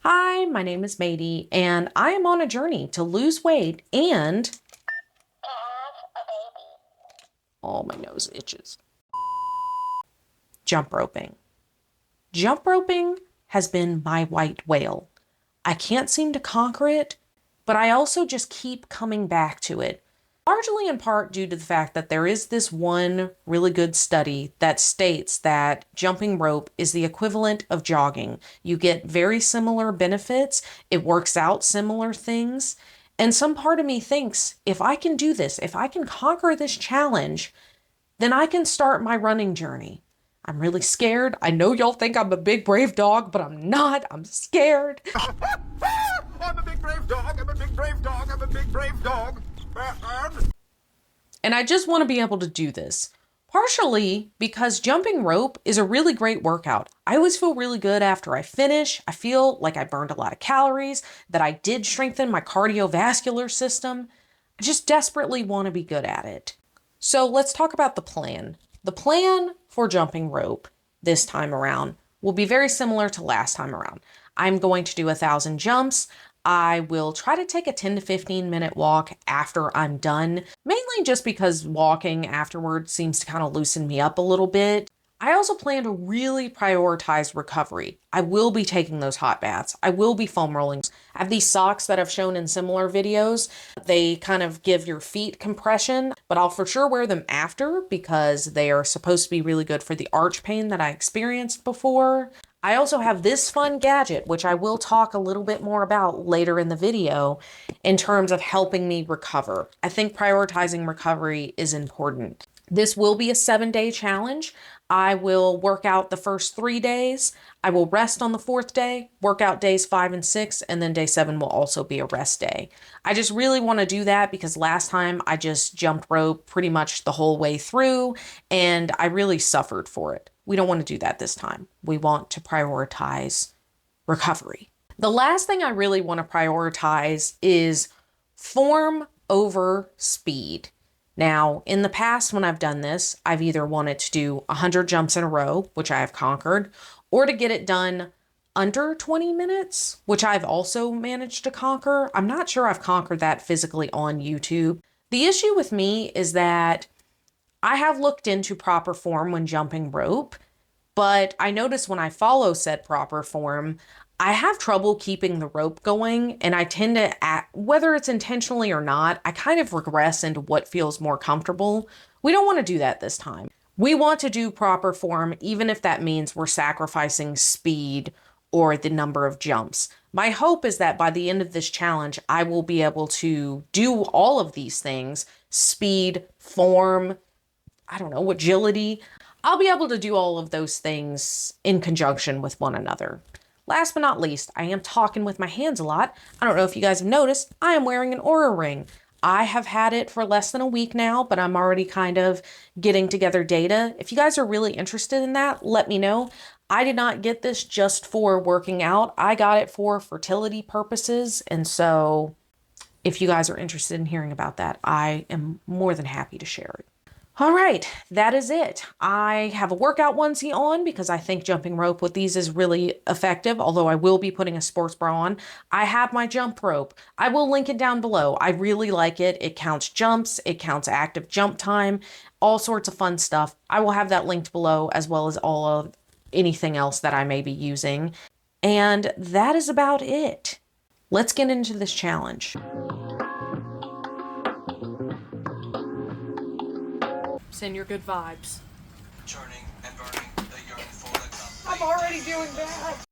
Hi, my name is Mady, and I am on a journey to lose weight and oh, my nose itches. Jump roping. Jump roping has been my white whale. I can't seem to conquer it, but I also just keep coming back to it. Largely in part due to the fact that there is this one really good study that states that jumping rope is the equivalent of jogging. You get very similar benefits, it works out similar things, and some part of me thinks if I can do this, if I can conquer this challenge, then I can start my running journey. I'm really scared. I know y'all think I'm a big brave dog, but I'm not. I'm scared. I'm a big brave dog. I'm a big brave dog. I'm a big brave dog. And I just want to be able to do this. Partially because jumping rope is a really great workout. I always feel really good after I finish. I feel like I burned a lot of calories, that I did strengthen my cardiovascular system. I just desperately want to be good at it. So let's talk about the plan. The plan for jumping rope this time around will be very similar to last time around. I'm going to do 1,000 jumps. I will try to take a 10 to 15 minute walk after I'm done, mainly just because walking afterwards seems to kind of loosen me up a little bit. I also plan to really prioritize recovery. I will be taking those hot baths. I will be foam rolling. I have these socks that I've shown in similar videos. They kind of give your feet compression, but I'll for sure wear them after because they are supposed to be really good for the arch pain that I experienced before. I also have this fun gadget, which I will talk a little bit more about later in the video in terms of helping me recover. I think prioritizing recovery is important. This will be a 7-day challenge. I will work out the first 3 days. I will rest on the 4th day, work out days 5 and 6, and then day 7 will also be a rest day. I just really want to do that because last time I just jumped rope pretty much the whole way through and I really suffered for it. We don't want to do that this time. We want to prioritize recovery. The last thing I really want to prioritize is form over speed. Now, in the past, when I've done this, I've either wanted to do 100 jumps in a row, which I have conquered, or to get it done under 20 minutes, which I've also managed to conquer. I'm not sure I've conquered that physically on YouTube. The issue with me is that I have looked into proper form when jumping rope, but I notice when I follow said proper form, I have trouble keeping the rope going, and I tend to, whether it's intentionally or not, I kind of regress into what feels more comfortable. We don't want to do that this time. We want to do proper form, even if that means we're sacrificing speed or the number of jumps. My hope is that by the end of this challenge, I will be able to do all of these things: speed, form, I don't know, agility. I'll be able to do all of those things in conjunction with one another. Last but not least, I am talking with my hands a lot. I don't know if you guys have noticed, I am wearing an Aura ring. I have had it for less than a week now, but I'm already kind of getting together data. If you guys are really interested in that, let me know. I did not get this just for working out. I got it for fertility purposes. And so if you guys are interested in hearing about that, I am more than happy to share it. All right, that is it. I have a workout onesie on because I think jumping rope with these is really effective, although I will be putting a sports bra on. I have my jump rope. I will link it down below. I really like it. It counts jumps, it counts active jump time, all sorts of fun stuff. I will have that linked below as well as all of anything else that I may be using. And that is about it. Let's get into this challenge. Send your good vibes. Churning and burning the yearn for the cup. I'm already doing that.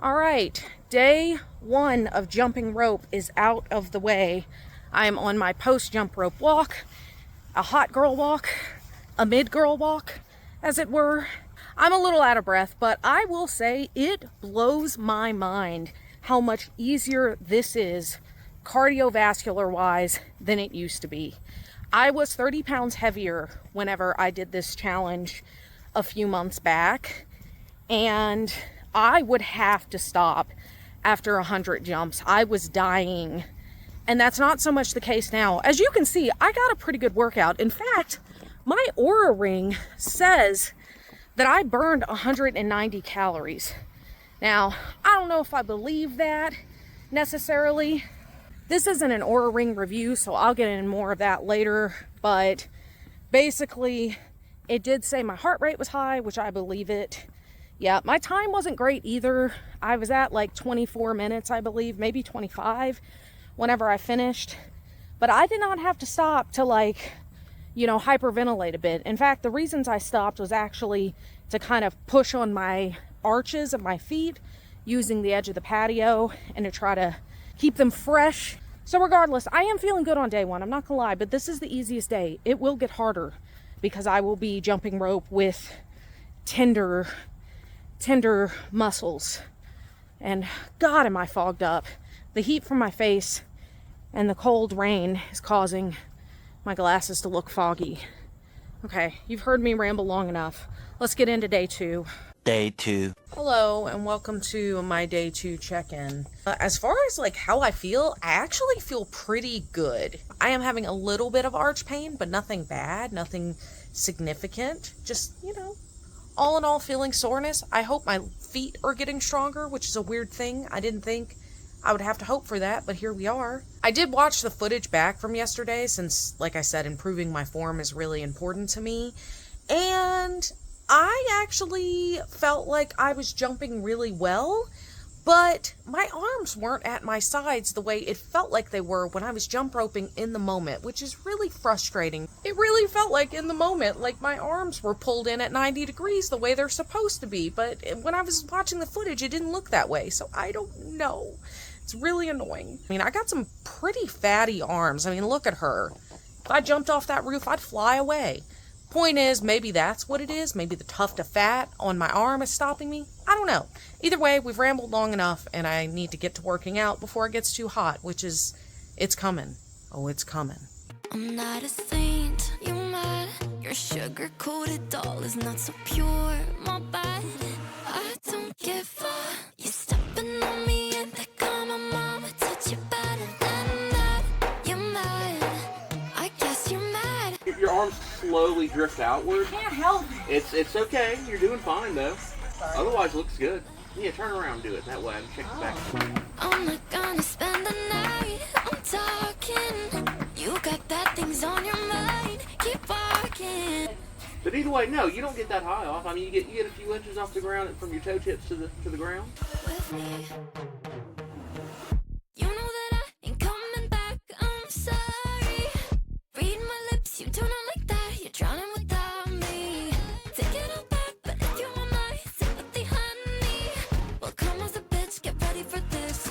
All right, day 1 of jumping rope is out of the way. I am on my post-jump rope walk, a hot girl walk, a mid-girl walk, as it were. I'm a little out of breath, but I will say it blows my mind how much easier this is cardiovascular wise than it used to be. I was 30 pounds heavier whenever I did this challenge a few months back, and I would have to stop after 100 jumps. I was dying And that's not so much the case now. As you can see, I got a pretty good workout. In fact, my Oura Ring says that I burned 190 calories. Now, I don't know if I believe that necessarily. This isn't an Oura Ring review, so I'll get in more of that later. But basically, it did say my heart rate was high, which I believe it. Yeah, my time wasn't great either. I was at like 24 minutes, I believe, maybe 25 whenever I finished. But I did not have to stop to hyperventilate a bit. In fact, the reasons I stopped was actually to kind of push on my arches of my feet using the edge of the patio and to try to keep them fresh. So regardless, I am feeling good on day one. I'm not gonna lie, but this is the easiest day. It will get harder because I will be jumping rope with tender muscles. And God, am I fogged up. The heat from my face and the cold rain is causing my glasses to look foggy. Okay, you've heard me ramble long enough. Let's get into day two. Day 2. Hello and welcome to my day 2 check-in. As far as how I feel, I actually feel pretty good. I am having a little bit of arch pain, but nothing bad, nothing significant. Just, all in all feeling soreness. I hope my feet are getting stronger, which is a weird thing. I didn't think I would have to hope for that, but here we are. I did watch the footage back from yesterday since, like I said, improving my form is really important to me. And I actually felt like I was jumping really well, but my arms weren't at my sides the way it felt like they were when I was jump roping in the moment, which is really frustrating. It really felt like in the moment, like my arms were pulled in at 90 degrees the way they're supposed to be, but when I was watching the footage, it didn't look that way, so I don't know. It's really annoying. I mean, I got some pretty fatty arms. I mean, look at her. If I jumped off that roof, I'd fly away. Point is, maybe that's what it is. Maybe the tuft of fat on my arm is stopping me. I don't know. Either way, we've rambled long enough and I need to get to working out before it gets too hot, which is, it's coming. Oh, it's coming. I'm not a saint, you mad? Your sugar-coated doll is not so pure, my bad. I don't give a. You stepping on me and they call my mama, touch you better than that. You're mad, I guess you're mad. Your arms slowly drift outward. Can't help it. It's okay. You're doing fine though. Otherwise, it looks good. Yeah, turn around and do it that way. I'm checking back. I'm not gonna spend the night, I'm talking. You got bad things on your mind, keep walking. But either way, no, you don't get that high off. I mean, you get a few inches off the ground from your toe tips to the ground. With me. You know that I ain't coming back, I'm sorry. Read my lips, you do not like that, you're drowning without me. Take it all back, but if you want my sympathy, honey, well, come as a bitch, get ready for this.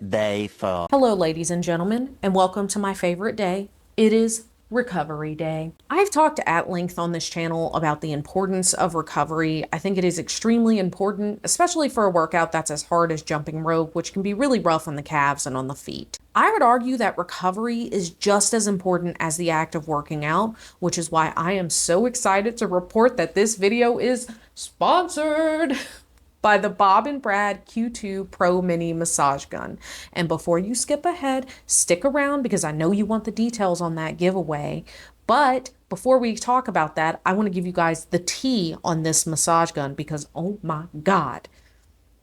Day 4. Hello, ladies and gentlemen, and welcome to my favorite day. It is Recovery Day. I've talked at length on this channel about the importance of recovery. I think it is extremely important, especially for a workout that's as hard as jumping rope, which can be really rough on the calves and on the feet. I would argue that recovery is just as important as the act of working out, which is why I am so excited to report that this video is sponsored by the Bob and Brad Q2 Pro Mini Massage Gun. And before you skip ahead, stick around because I know you want the details on that giveaway. But before we talk about that, I want to give you guys the tea on this massage gun because, oh my God,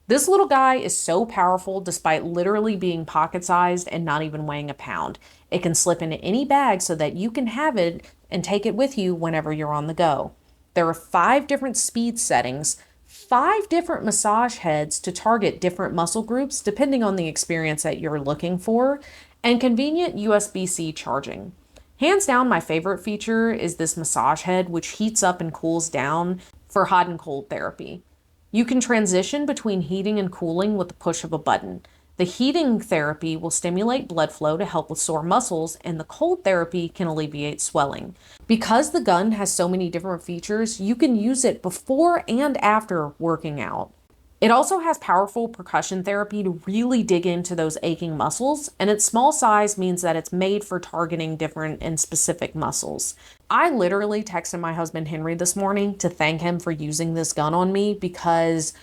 this little guy is so powerful despite literally being pocket-sized and not even weighing a pound. It can slip into any bag so that you can have it and take it with you whenever you're on the go. There are 5 different speed settings, 5 different massage heads to target different muscle groups depending on the experience that you're looking for, and convenient USB-C charging. Hands down, my favorite feature is this massage head, which heats up and cools down for hot and cold therapy. You can transition between heating and cooling with the push of a button. The heating therapy will stimulate blood flow to help with sore muscles, and the cold therapy can alleviate swelling. Because the gun has so many different features, you can use it before and after working out. It also has powerful percussion therapy to really dig into those aching muscles, and its small size means that it's made for targeting different and specific muscles. I literally texted my husband Henry this morning to thank him for using this gun on me because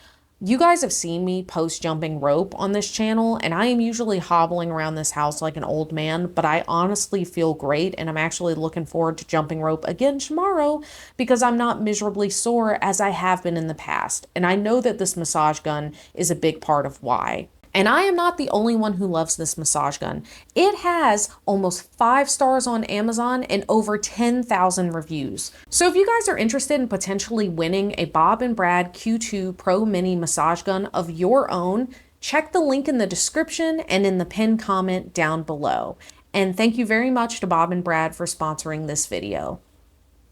You guys have seen me post jumping rope on this channel, and I am usually hobbling around this house like an old man, but I honestly feel great, and I'm actually looking forward to jumping rope again tomorrow because I'm not miserably sore as I have been in the past. And I know that this massage gun is a big part of why. And I am not the only one who loves this massage gun. It has almost 5 stars on Amazon and over 10,000 reviews. So if you guys are interested in potentially winning a Bob and Brad Q2 Pro Mini massage gun of your own, check the link in the description and in the pinned comment down below. And thank you very much to Bob and Brad for sponsoring this video.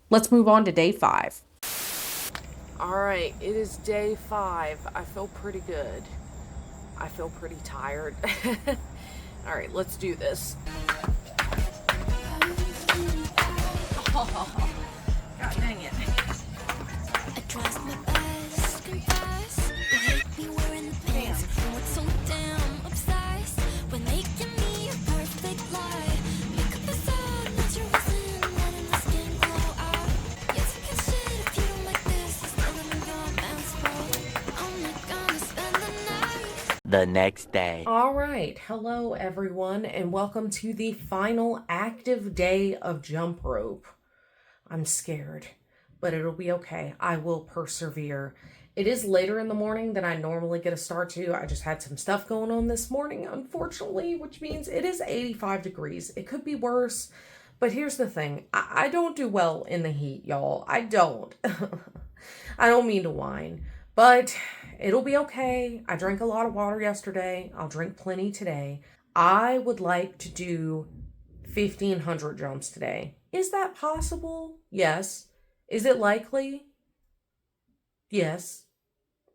Let's move on to day 5. All right, it is day 5. I feel pretty good. I feel pretty tired. All right, let's do this. Oh, God dang it. I trust my best, confess. You hate me wearing the pants. And what's so damn obsessed with making me a perfect lie? Make up a facade, not your reason, letting the skin glow out. You take a shit if you don't like this. It's still in your man's fault. I'm not gonna spend the night. The next day. All right, hello everyone, and welcome to the final active day of jump rope. I'm scared, but it'll be okay. I will persevere. It is later in the morning than I normally get a start to. I just had some stuff going on this morning, unfortunately, which means it is 85 degrees. It could be worse, but here's the thing. I don't do well in the heat, y'all. I don't. I don't mean to whine, but it'll be okay. I drank a lot of water yesterday. I'll drink plenty today. I would like to do 1,500 jumps today. Is that possible? Yes. Is it likely? Yes.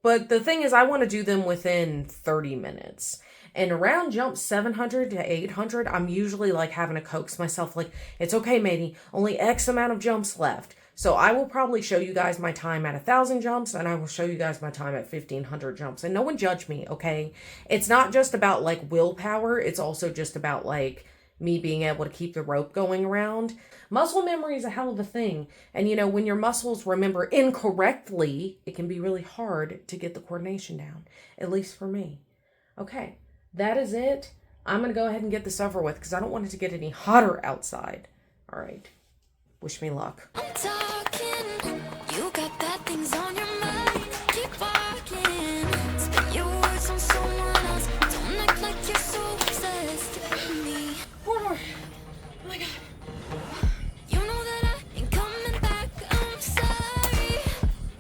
But the thing is, I want to do them within 30 minutes. And around jump 700 to 800, I'm usually like having to coax myself like, it's okay, matey, only X amount of jumps left. So I will probably show you guys my time at 1,000 jumps, and I will show you guys my time at 1,500 jumps. And no one judge me, okay? It's not just about like willpower. It's also just about like me being able to keep the rope going around. Muscle memory is a hell of a thing. And you know, when your muscles remember incorrectly, it can be really hard to get the coordination down, at least for me. Okay, that is it. I'm going to go ahead and get this over with because I don't want it to get any hotter outside. All right. Wish me luck. I'm talking, you got bad things on your mind. Keep walking, spit your words on someone else. Don't act like you're so obsessed with me. Forward. Oh my God. You know that I ain't coming back, I'm sorry.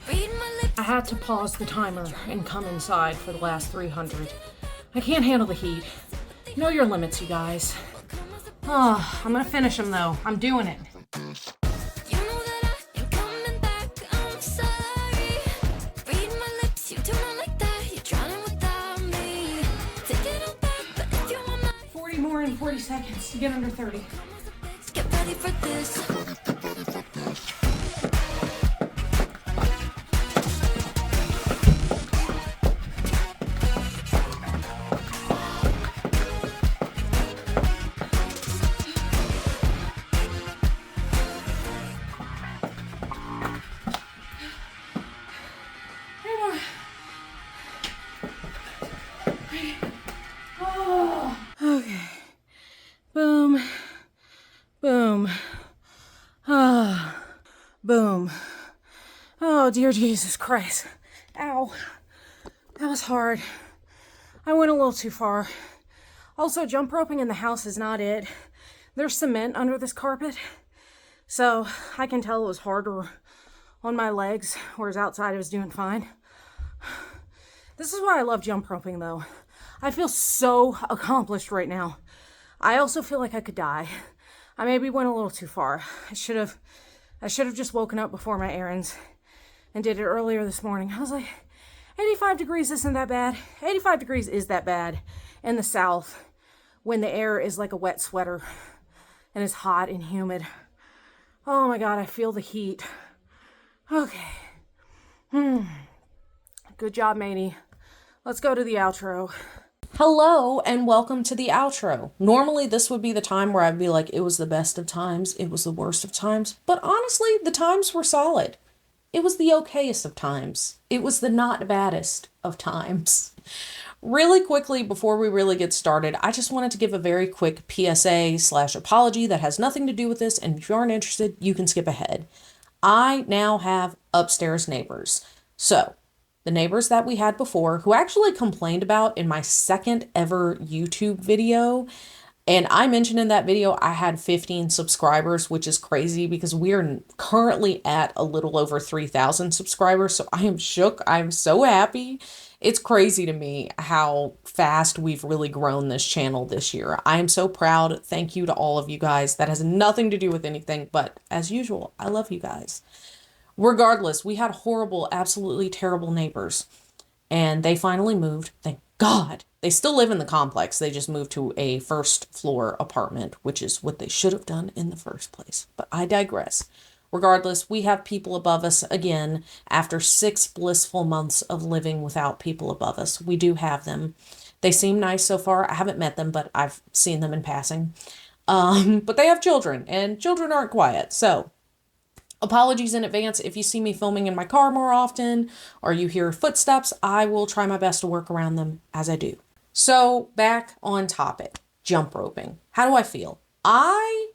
Read my lips. I had to pause the timer and come inside for the last 300. I can't handle the heat. Know your limits, you guys. Oh, I'm gonna finish them though. I'm doing it. You know that I ain't coming back, I'm sorry. Read my lips, you do not like that. You're drowning without me. Take it all back, but if you want my 40 more in 40 seconds to get under 30. get ready for this. Okay. Boom. Boom. Ah. Boom. Oh, dear Jesus Christ. Ow. That was hard. I went a little too far. Also, jump roping in the house is not it. There's cement under this carpet, so I can tell it was harder on my legs, whereas outside I was doing fine. This is why I love jump roping, though. I feel so accomplished right now. I also feel like I could die. I maybe went a little too far. I should have just woken up before my errands and did it earlier this morning. I was like, 85 degrees isn't that bad. 85 degrees is that bad in the South when the air is like a wet sweater and it's hot and humid. Oh my God, I feel the heat. Okay. Good job, matey. Let's go to the outro. Hello and welcome to the outro. Normally this would be the time where I'd be like, it was the best of times, it was the worst of times, but honestly, the times were solid. it was the okayest of times. It was the not baddest of times. Really quickly, before we really get started, I just wanted to give a very quick PSA/apology that has nothing to do with this, and if you aren't interested, you can skip ahead. I now have upstairs neighbors. So, the neighbors that we had before, who actually complained about in my second ever YouTube video, and I mentioned in that video I had 15 subscribers, which is crazy because we are currently at a little over 3,000 subscribers. So I am shook. I'm so happy. It's crazy to me how fast we've really grown this channel this year. I am so proud. Thank you to all of you guys. That has nothing to do with anything, but as usual, I love you guys. Regardless, we had horrible, absolutely terrible neighbors, and they finally moved. Thank God. They still live in the complex. They just moved to a first floor apartment, which is what they should have done in the first place. But I digress. Regardless, we have people above us again after 6 blissful months of living without people above us. We do have them. They seem nice so far. I haven't met them, but I've seen them in passing. But they have children, and children aren't quiet. So apologies in advance if you see me filming in my car more often or you hear footsteps. I will try my best to work around them as I do. So back on topic, jump roping. How do I feel? I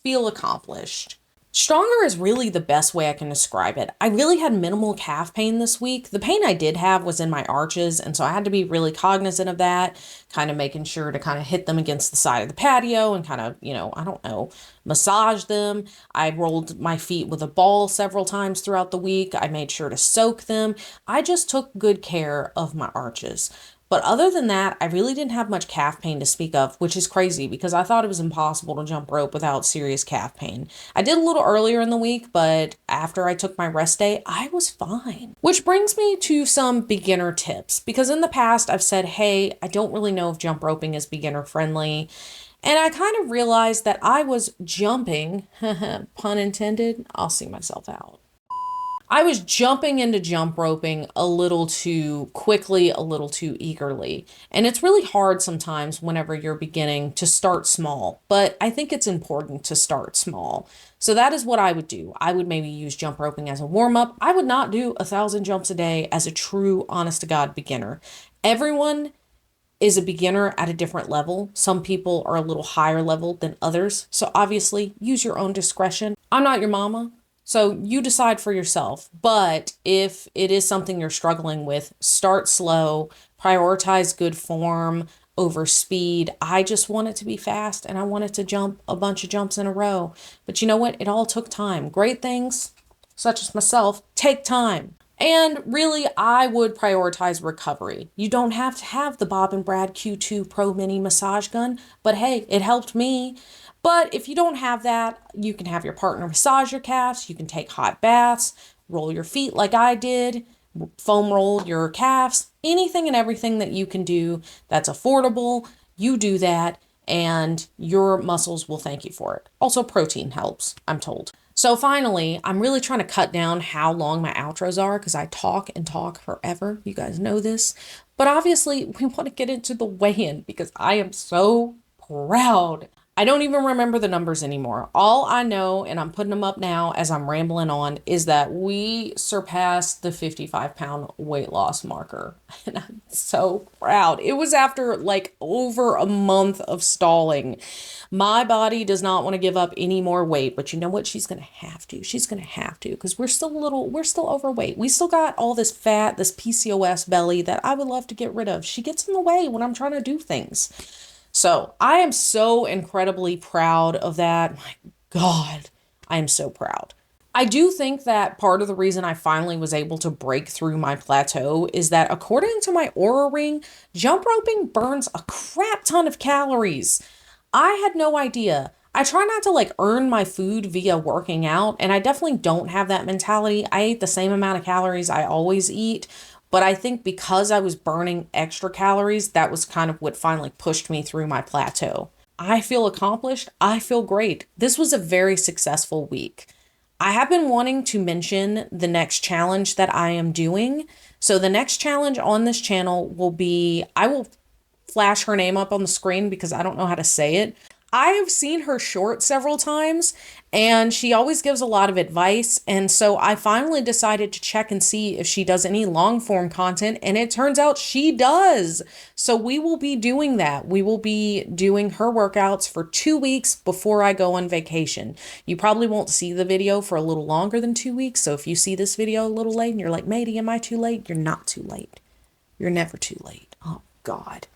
feel accomplished. Stronger is really the best way I can describe it. I really had minimal calf pain this week. The pain I did have was in my arches, and so I had to be really cognizant of that, kind of making sure to kind of hit them against the side of the patio and kind of, I don't know, massage them. I rolled my feet with a ball several times throughout the week. I made sure to soak them. I just took good care of my arches. But other than that, I really didn't have much calf pain to speak of, which is crazy because I thought it was impossible to jump rope without serious calf pain. I did a little earlier in the week, but after I took my rest day, I was fine. Which brings me to some beginner tips, because in the past I've said, hey, I don't really know if jump roping is beginner friendly. And I kind of realized that I was jumping, pun intended, I'll see myself out. I was jumping into jump roping a little too quickly, a little too eagerly. And it's really hard sometimes whenever you're beginning to start small, but I think it's important to start small. So that is what I would do. I would maybe use jump roping as a warm up. I would not do 1,000 jumps a day as a true, honest to God beginner. Everyone is a beginner at a different level. Some people are a little higher level than others. So obviously use your own discretion. I'm not your mama. So you decide for yourself, but if it is something you're struggling with, start slow, prioritize good form over speed. I just want it to be fast and I wanted to jump a bunch of jumps in a row. But you know what? It all took time. Great things, such as myself, take time. And really, I would prioritize recovery. You don't have to have the Bob and Brad Q2 Pro Mini massage gun, but hey, it helped me. But if you don't have that, you can have your partner massage your calves. You can take hot baths, roll your feet like I did, foam roll your calves, anything and everything that you can do that's affordable. You do that and your muscles will thank you for it. Also, protein helps, I'm told. So finally, I'm really trying to cut down how long my outros are because I talk and talk forever. You guys know this. But obviously, we want to get into the weigh-in because I am so proud. I don't even remember the numbers anymore. All I know, and I'm putting them up now as I'm rambling on, is that we surpassed the 55-pound weight loss marker. And I'm so proud. It was after like over a month of stalling. My body does not want to give up any more weight, but you know what? She's going to have to. She's going to have to because we're still overweight. We still got all this fat, this PCOS belly that I would love to get rid of. She gets in the way when I'm trying to do things. So I am so incredibly proud of that. My God, I am so proud. I do think that part of the reason I finally was able to break through my plateau is that according to my Aura Ring, jump roping burns a crap ton of calories. I had no idea. I try not to earn my food via working out, and I definitely don't have that mentality. I ate the same amount of calories I always eat. But I think because I was burning extra calories, that was kind of what finally pushed me through my plateau. I feel accomplished. I feel great. This was a very successful week. I have been wanting to mention the next challenge that I am doing. So the next challenge on this channel will be, I will flash her name up on the screen because I don't know how to say it. I've seen her short several times and she always gives a lot of advice. And so I finally decided to check and see if she does any long form content. And it turns out she does. So we will be doing that. We will be doing her workouts for 2 weeks before I go on vacation. You probably won't see the video for a little longer than 2 weeks. So if you see this video a little late and you're like, Matey, am I too late? You're not too late. You're never too late. Oh, God.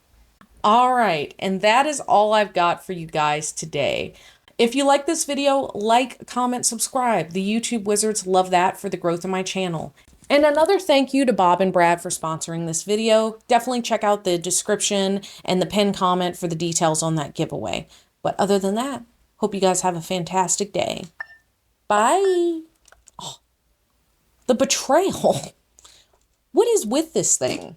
All right, and that is all I've got for you guys today. If you like this video, like, comment, subscribe. The YouTube wizards love that for the growth of my channel. And another thank you to Bob and Brad for sponsoring this video. Definitely check out the description and the pinned comment for the details on that giveaway. But other than that, hope you guys have a fantastic day. Bye. Oh, the betrayal. What is with this thing?